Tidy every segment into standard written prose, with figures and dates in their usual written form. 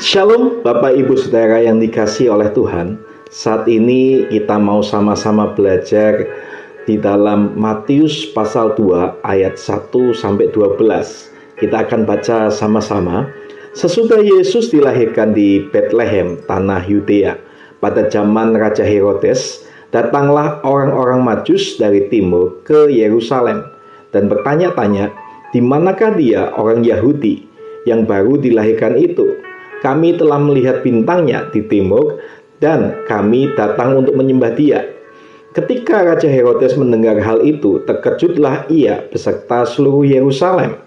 Shalom Bapak Ibu Saudara yang dikasihi oleh Tuhan. Saat ini kita mau sama-sama belajar di dalam Matius pasal 2 ayat 1 sampai 12. Kita akan baca sama-sama. Sesudah Yesus dilahirkan di Bethlehem, tanah Yudea, pada zaman Raja Herodes, datanglah orang-orang Majus dari timur ke Yerusalem dan bertanya-tanya, di manakah dia orang Yahudi yang baru dilahirkan itu? Kami telah melihat bintangnya di timur dan kami datang untuk menyembah dia. Ketika Raja Herodes mendengar hal itu, terkejutlah ia beserta seluruh Yerusalem.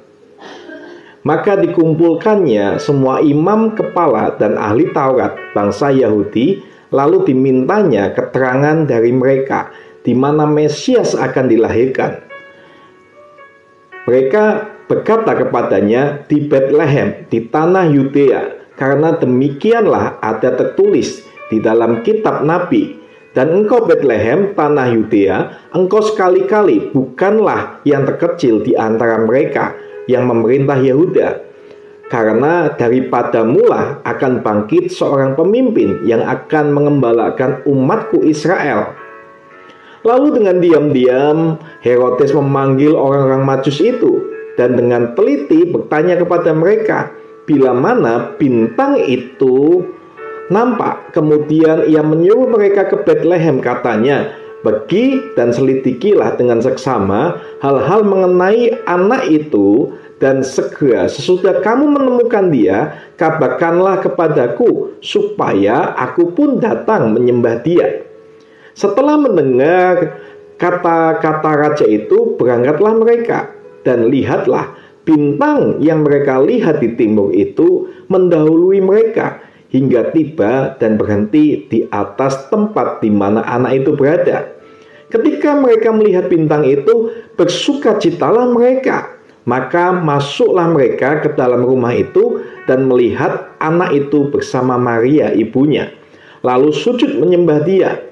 Maka dikumpulkannya semua imam kepala dan ahli Taurat bangsa Yahudi, lalu dimintanya keterangan dari mereka di mana Mesias akan dilahirkan. Mereka berkata kepadanya, di Bethlehem, di tanah Yudea, karena demikianlah ada tertulis di dalam kitab Nabi, dan engkau Bethlehem, tanah Yudea, engkau sekali-kali bukanlah yang terkecil di antara mereka yang memerintah Yehuda, karena daripadamulah akan bangkit seorang pemimpin yang akan mengembalakan umatku Israel. Lalu dengan diam-diam Herodes memanggil orang-orang Majus itu dan dengan teliti bertanya kepada mereka bila mana bintang itu nampak. Kemudian ia menyuruh mereka ke Bethlehem, katanya, pergi dan selidikilah dengan seksama hal-hal mengenai anak itu, dan segera sesudah kamu menemukan dia, kabarkanlah kepadaku supaya aku pun datang menyembah dia. Setelah mendengar kata-kata raja itu, berangkatlah mereka, dan lihatlah, bintang yang mereka lihat di timur itu mendahului mereka hingga tiba dan berhenti di atas tempat di mana anak itu berada. Ketika mereka melihat bintang itu, bersukacitalah mereka. Maka masuklah mereka ke dalam rumah itu dan melihat anak itu bersama Maria ibunya, lalu sujud menyembah dia.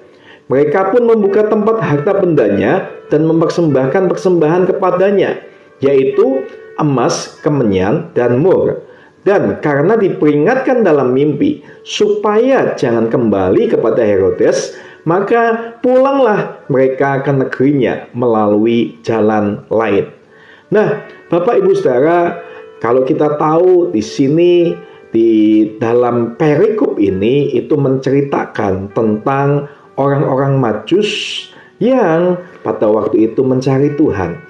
Mereka pun membuka tempat harta bendanya dan mempersembahkan persembahan kepadanya, yaitu emas, kemenyan, dan mur. Dan karena diperingatkan dalam mimpi supaya jangan kembali kepada Herodes, maka pulanglah mereka ke negerinya melalui jalan lain. Nah, Bapak Ibu Saudara, kalau kita tahu di sini di dalam perikop ini itu menceritakan tentang orang-orang Majus yang pada waktu itu mencari Tuhan.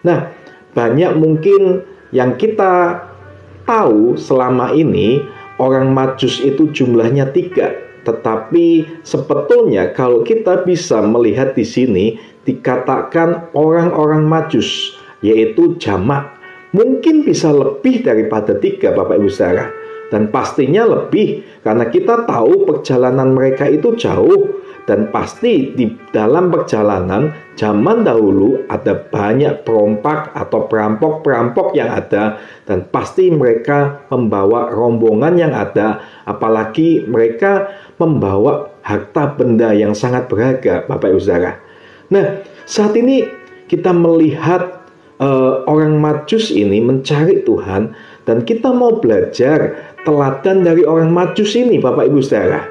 Nah, banyak mungkin yang kita tahu selama ini orang Majus itu jumlahnya 3. Tetapi sebetulnya kalau kita bisa melihat di sini dikatakan orang-orang Majus, yaitu jamak. Mungkin bisa lebih daripada 3 Bapak Ibu Saudara. Dan pastinya lebih karena kita tahu perjalanan mereka itu jauh. Dan pasti di dalam perjalanan zaman dahulu ada banyak perompak atau perampok-perampok yang ada. Dan pasti mereka membawa rombongan yang ada. Apalagi mereka membawa harta benda yang sangat berharga Bapak Ibu Saudara. Nah, saat ini kita melihat orang Majus ini mencari Tuhan. Dan kita mau belajar teladan dari orang Majus ini Bapak Ibu Saudara.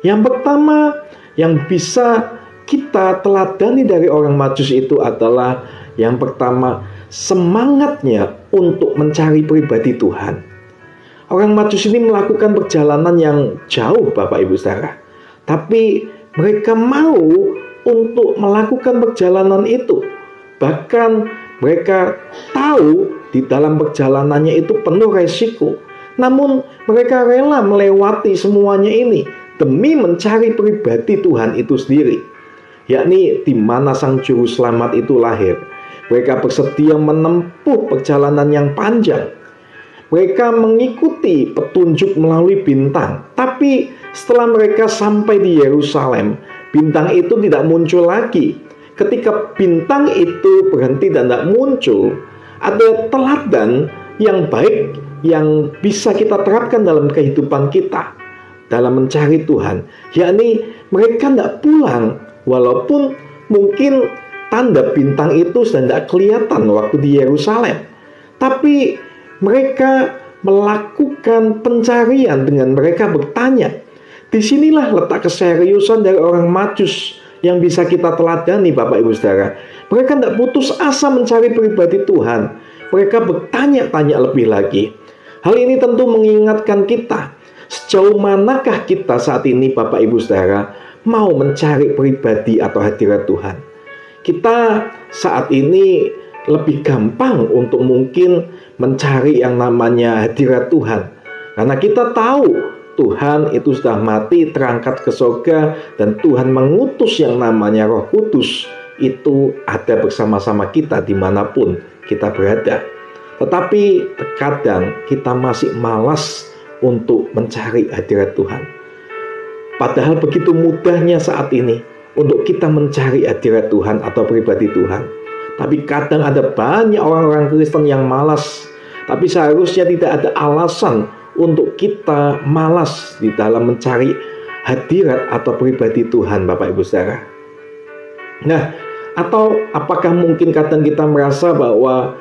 Yang pertama yang bisa kita teladani dari orang Majus itu adalah yang pertama, semangatnya untuk mencari pribadi Tuhan. Orang Majus ini melakukan perjalanan yang jauh Bapak Ibu Saudara, tapi mereka mau untuk melakukan perjalanan itu. Bahkan mereka tahu di dalam perjalanannya itu penuh resiko, namun mereka rela melewati semuanya ini demi mencari pribadi Tuhan itu sendiri, yakni di mana Sang Juru Selamat itu lahir. Mereka bersedia menempuh perjalanan yang panjang. Mereka mengikuti petunjuk melalui bintang. Tapi setelah mereka sampai di Yerusalem, bintang itu tidak muncul lagi. Ketika bintang itu berhenti dan tidak muncul, ada teladan yang baik yang bisa kita terapkan dalam kehidupan kita dalam mencari Tuhan, yakni mereka tidak pulang walaupun mungkin tanda bintang itu sudah tidak kelihatan waktu di Yerusalem, tapi mereka melakukan pencarian dengan mereka bertanya. Disinilah letak keseriusan dari orang Majus yang bisa kita teladani, Bapak Ibu Saudara. Mereka tidak putus asa mencari pribadi Tuhan. Mereka bertanya-tanya lebih lagi. Hal ini tentu mengingatkan kita, sejauh manakah kita saat ini, Bapak Ibu Saudara, mau mencari pribadi atau hadirat Tuhan. Kita saat ini lebih gampang untuk mungkin mencari yang namanya hadirat Tuhan, karena kita tahu Tuhan itu sudah mati, terangkat ke surga, dan Tuhan mengutus yang namanya Roh Kudus itu ada bersama-sama kita dimanapun kita berada. Tetapi terkadang kita masih malas untuk mencari hadirat Tuhan. Padahal begitu mudahnya saat ini untuk kita mencari hadirat Tuhan atau pribadi Tuhan. Tapi kadang ada banyak orang-orang Kristen yang malas. Tapi seharusnya tidak ada alasan untuk kita malas di dalam mencari hadirat atau pribadi Tuhan, Bapak Ibu Saudara. Nah, atau apakah mungkin kadang kita merasa bahwa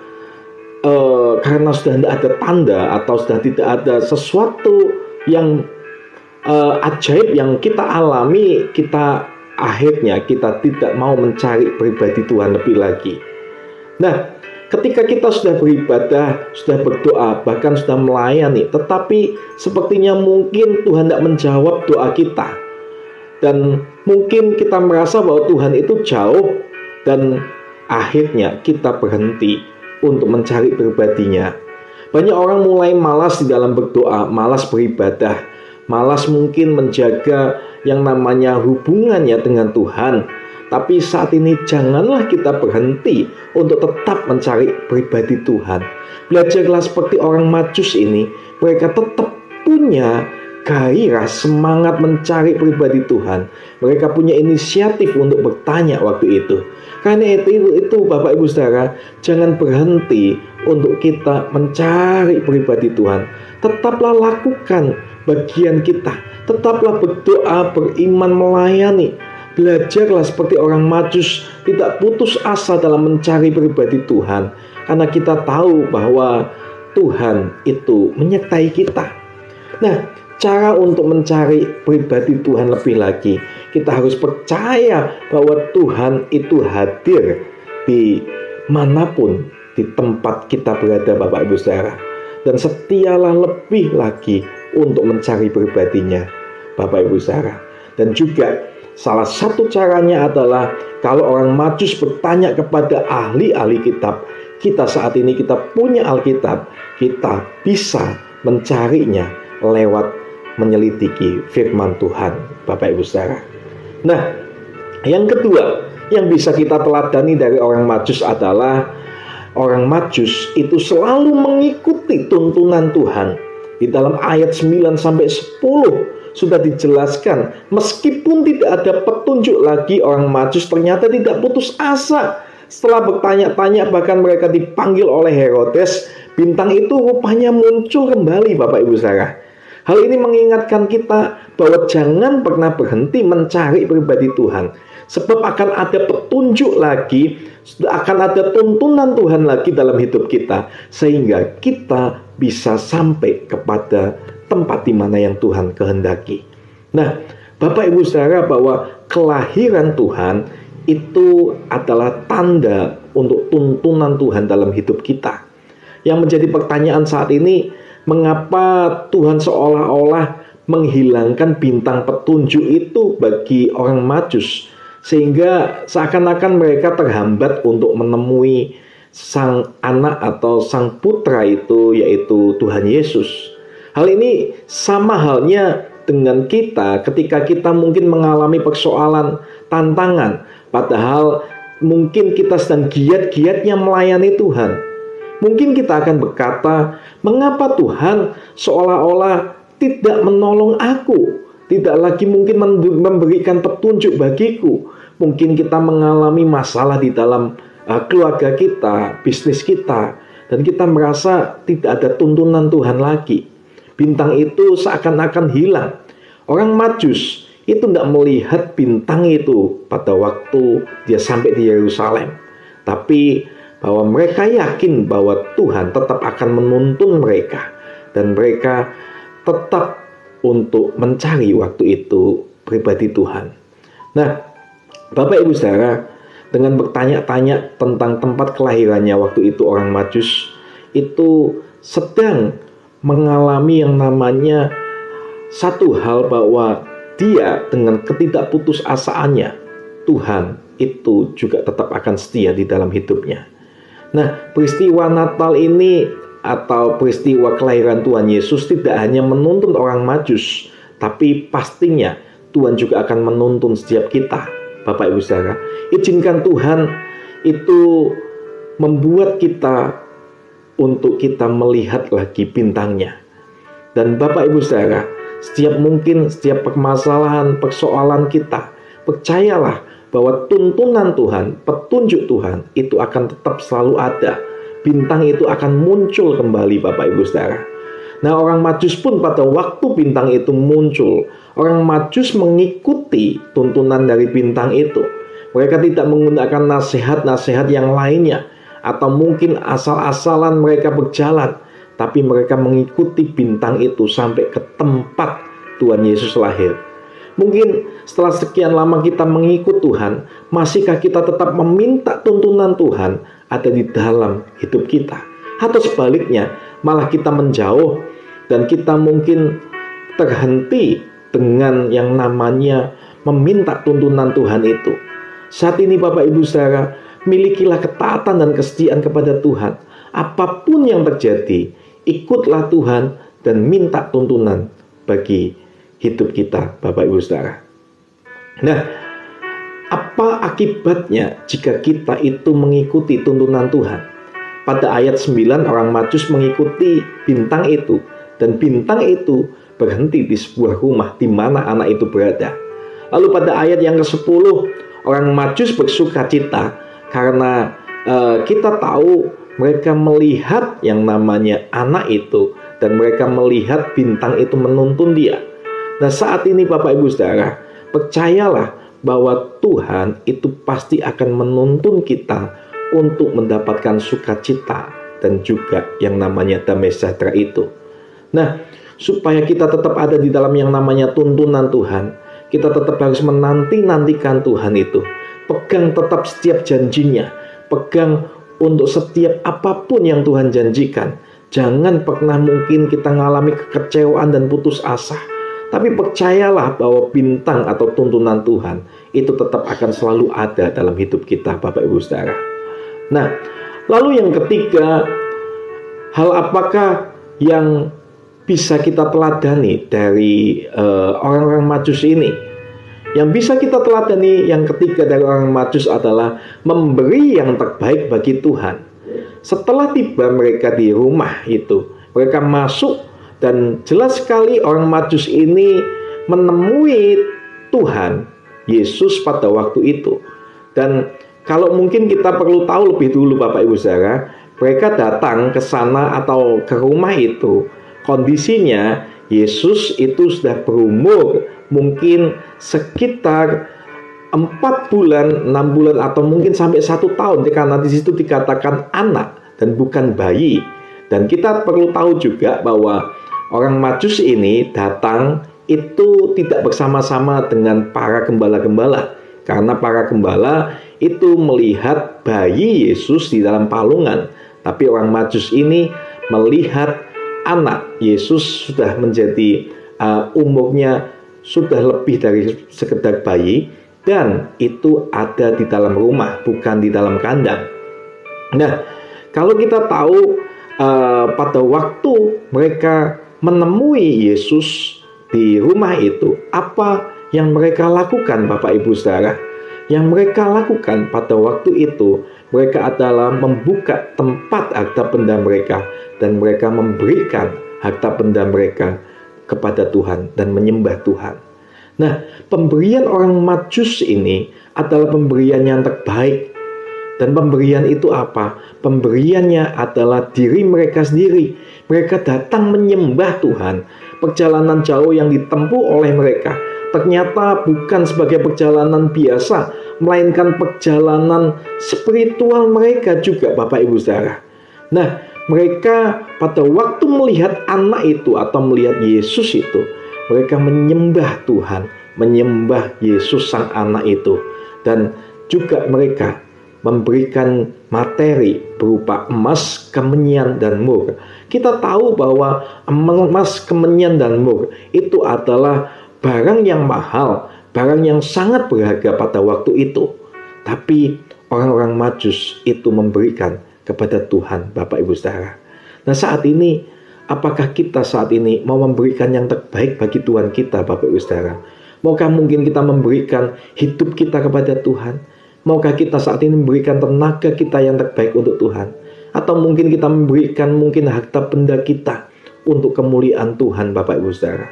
karena sudah tidak ada tanda atau sudah tidak ada sesuatu yang ajaib yang kita alami, kita akhirnya kita tidak mau mencari pribadi Tuhan lebih lagi. Nah, ketika kita sudah beribadah, sudah berdoa, bahkan sudah melayani, tetapi sepertinya mungkin Tuhan tidak menjawab doa kita. Dan mungkin kita merasa bahwa Tuhan itu jauh, dan akhirnya kita berhenti untuk mencari pribadinya. Banyak orang mulai malas di dalam berdoa, malas beribadah, malas mungkin menjaga yang namanya hubungannya dengan Tuhan. Tapi saat ini janganlah kita berhenti untuk tetap mencari pribadi Tuhan. Belajarlah seperti orang Majus ini. Mereka tetap punya gairah, semangat mencari pribadi Tuhan. Mereka punya inisiatif untuk bertanya waktu itu. Karena itu Bapak Ibu Saudara, jangan berhenti untuk kita mencari pribadi Tuhan. Tetaplah lakukan bagian kita. Tetaplah berdoa, beriman, melayani. Belajarlah seperti orang Majus, tidak putus asa dalam mencari pribadi Tuhan. Karena kita tahu bahwa Tuhan itu menyertai kita. Nah, cara untuk mencari pribadi Tuhan lebih lagi, kita harus percaya bahwa Tuhan itu hadir di manapun di tempat kita berada, Bapak Ibu Saudara. Dan setialah lebih lagi untuk mencari pribadinya, Bapak Ibu Saudara. Dan juga salah satu caranya adalah kalau orang Majus bertanya kepada ahli-ahli kitab, kita saat ini kita punya Alkitab, kita bisa mencarinya lewat menyelidiki firman Tuhan, Bapak Ibu Saudara. Nah, yang kedua yang bisa kita teladani dari orang Majus adalah orang Majus itu selalu mengikuti tuntunan Tuhan. Di dalam ayat 9-10 sudah dijelaskan, meskipun tidak ada petunjuk lagi, orang Majus ternyata tidak putus asa. Setelah bertanya-tanya, bahkan mereka dipanggil oleh Herodes, bintang itu rupanya muncul kembali, Bapak Ibu Saudara. Hal ini mengingatkan kita bahwa jangan pernah berhenti mencari pribadi Tuhan. Sebab akan ada petunjuk lagi, akan ada tuntunan Tuhan lagi dalam hidup kita, sehingga kita bisa sampai kepada tempat di mana yang Tuhan kehendaki. Nah, Bapak Ibu Saudara, bahwa kelahiran Tuhan itu adalah tanda untuk tuntunan Tuhan dalam hidup kita. Yang menjadi pertanyaan saat ini, mengapa Tuhan seolah-olah menghilangkan bintang petunjuk itu bagi orang Majus, sehingga seakan-akan mereka terhambat untuk menemui sang anak atau sang putra itu, yaitu Tuhan Yesus. Hal ini sama halnya dengan kita ketika kita mungkin mengalami persoalan, tantangan, padahal mungkin kita sedang giat-giatnya melayani Tuhan. Mungkin kita akan berkata, mengapa Tuhan seolah-olah tidak menolong aku, tidak lagi mungkin memberikan petunjuk bagiku. Mungkin kita mengalami masalah di dalam keluarga kita, bisnis kita, dan kita merasa tidak ada tuntunan Tuhan lagi. Bintang itu seakan-akan hilang. Orang Majus itu tidak melihat bintang itu pada waktu dia sampai di Yerusalem, tapi bahwa mereka yakin bahwa Tuhan tetap akan menuntun mereka. dan mereka tetap untuk mencari waktu itu pribadi Tuhan. Nah, Bapak Ibu Saudara, dengan bertanya-tanya tentang tempat kelahirannya waktu itu orang Majus itu sedang mengalami yang namanya satu hal, bahwa dia dengan ketidakputusasaannya, Tuhan itu juga tetap akan setia di dalam hidupnya. Nah, peristiwa Natal ini atau peristiwa kelahiran Tuhan Yesus tidak hanya menuntun orang Majus, tapi pastinya Tuhan juga akan menuntun setiap kita, Bapak Ibu Saudara. Izinkan Tuhan itu membuat kita untuk kita melihat lagi bintangnya. Dan Bapak Ibu Saudara, setiap permasalahan, persoalan kita, percayalah bahwa tuntunan Tuhan, petunjuk Tuhan itu akan tetap selalu ada. Bintang itu akan muncul kembali, Bapak Ibu Saudara. Nah, orang Majus pun pada waktu bintang itu muncul, orang Majus mengikuti tuntunan dari bintang itu. Mereka tidak menggunakan nasihat-nasihat yang lainnya, atau mungkin asal-asalan mereka berjalan, tapi mereka mengikuti bintang itu sampai ke tempat Tuhan Yesus lahir. Mungkin setelah sekian lama kita mengikut Tuhan, masihkah kita tetap meminta tuntunan Tuhan ada di dalam hidup kita? Atau sebaliknya, malah kita menjauh dan kita mungkin terhenti dengan yang namanya meminta tuntunan Tuhan itu. Saat ini Bapak Ibu Saudara, milikilah ketaatan dan kesetiaan kepada Tuhan. Apapun yang terjadi, ikutlah Tuhan dan minta tuntunan bagi hidup kita, Bapak Ibu Saudara. Nah, apa akibatnya jika kita itu mengikuti tuntunan Tuhan? Pada ayat 9, orang Majus mengikuti bintang itu, dan bintang itu berhenti di sebuah rumah di mana anak itu berada. Lalu pada ayat yang ke-10, orang Majus bersuka cita karena kita tahu mereka melihat yang namanya anak itu, dan mereka melihat bintang itu menuntun dia. Nah, saat ini Bapak Ibu Saudara, percayalah bahwa Tuhan itu pasti akan menuntun kita untuk mendapatkan sukacita dan juga yang namanya damai sejahtera itu. Nah, supaya kita tetap ada di dalam yang namanya tuntunan Tuhan, kita tetap harus menanti-nantikan Tuhan itu. Pegang tetap setiap janjinya, pegang untuk setiap apapun yang Tuhan janjikan. Jangan pernah mungkin kita mengalami kekecewaan dan putus asa, tapi percayalah bahwa bintang atau tuntunan Tuhan itu tetap akan selalu ada dalam hidup kita, Bapak Ibu Saudara. Nah, lalu yang ketiga, hal apakah yang bisa kita teladani dari orang-orang Majus ini? Yang bisa kita teladani yang ketiga dari orang Majus adalah memberi yang terbaik bagi Tuhan. Setelah tiba mereka di rumah itu, mereka masuk, dan jelas sekali orang Majus ini menemui Tuhan Yesus pada waktu itu. Dan kalau mungkin kita perlu tahu lebih dulu Bapak Ibu Saudara, mereka datang ke sana atau ke rumah itu, kondisinya Yesus itu sudah berumur mungkin sekitar 4 bulan, 6 bulan, atau mungkin sampai 1 tahun, karena di situ dikatakan anak dan bukan bayi. Dan kita perlu tahu juga bahwa orang Majus ini datang itu tidak bersama-sama dengan para gembala-gembala, karena para gembala itu melihat bayi Yesus di dalam palungan, tapi orang Majus ini melihat anak Yesus sudah menjadi umurnya sudah lebih dari sekedar bayi, dan itu ada di dalam rumah, bukan di dalam kandang. Nah, kalau kita tahu pada waktu mereka menemui Yesus di rumah itu, apa yang mereka lakukan Bapak Ibu Saudara? Yang mereka lakukan pada waktu itu, mereka adalah membuka tempat harta benda mereka, dan mereka memberikan harta benda mereka kepada Tuhan dan menyembah Tuhan. Nah, pemberian orang Majus ini adalah pemberian yang terbaik. Dan pemberian itu apa? Pemberiannya adalah diri mereka sendiri. Mereka datang menyembah Tuhan. Perjalanan jauh yang ditempuh oleh mereka ternyata bukan sebagai perjalanan biasa, melainkan perjalanan spiritual mereka juga, Bapak Ibu Saudara. Nah, Mereka pada waktu melihat anak itu atau melihat Yesus itu, mereka menyembah Tuhan, menyembah Yesus sang anak itu. Dan juga mereka memberikan materi berupa emas, kemenyan, dan mur. Kita tahu bahwa emas, kemenyan, dan mur itu adalah barang yang mahal, barang yang sangat berharga pada waktu itu. Tapi orang-orang Majus itu memberikan kepada Tuhan, Bapak Ibu Saudara. Nah, saat ini, apakah kita saat ini mau memberikan yang terbaik bagi Tuhan kita, Bapak Ibu Saudara? Maukah mungkin kita memberikan hidup kita kepada Tuhan? Maukah kita saat ini memberikan tenaga kita yang terbaik untuk Tuhan? Atau mungkin kita memberikan mungkin harta benda kita untuk kemuliaan Tuhan, Bapak Ibu Saudara?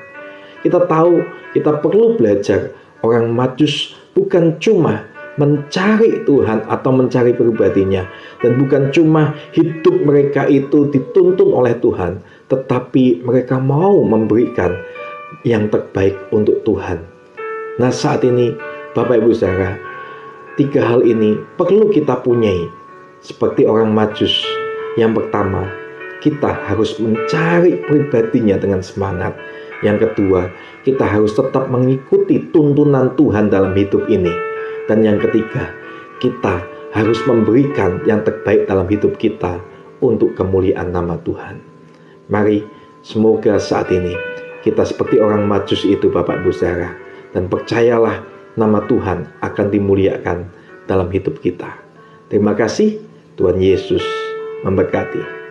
Kita tahu kita perlu belajar. Orang Majus bukan cuma mencari Tuhan atau mencari pribadinya, dan bukan cuma hidup mereka itu dituntun oleh Tuhan, tetapi mereka mau memberikan yang terbaik untuk Tuhan. Nah, saat ini Bapak Ibu Saudara, 3 hal ini perlu kita punyai seperti orang Majus. Yang pertama, kita harus mencari pribadinya dengan semangat. Yang kedua, kita harus tetap mengikuti tuntunan Tuhan dalam hidup ini. Dan yang ketiga, kita harus memberikan yang terbaik dalam hidup kita untuk kemuliaan nama Tuhan. Mari, semoga saat ini kita seperti orang Majus itu, Bapak Ibu Saudara, dan percayalah nama Tuhan akan dimuliakan dalam hidup kita. Terima kasih, Tuhan Yesus memberkati.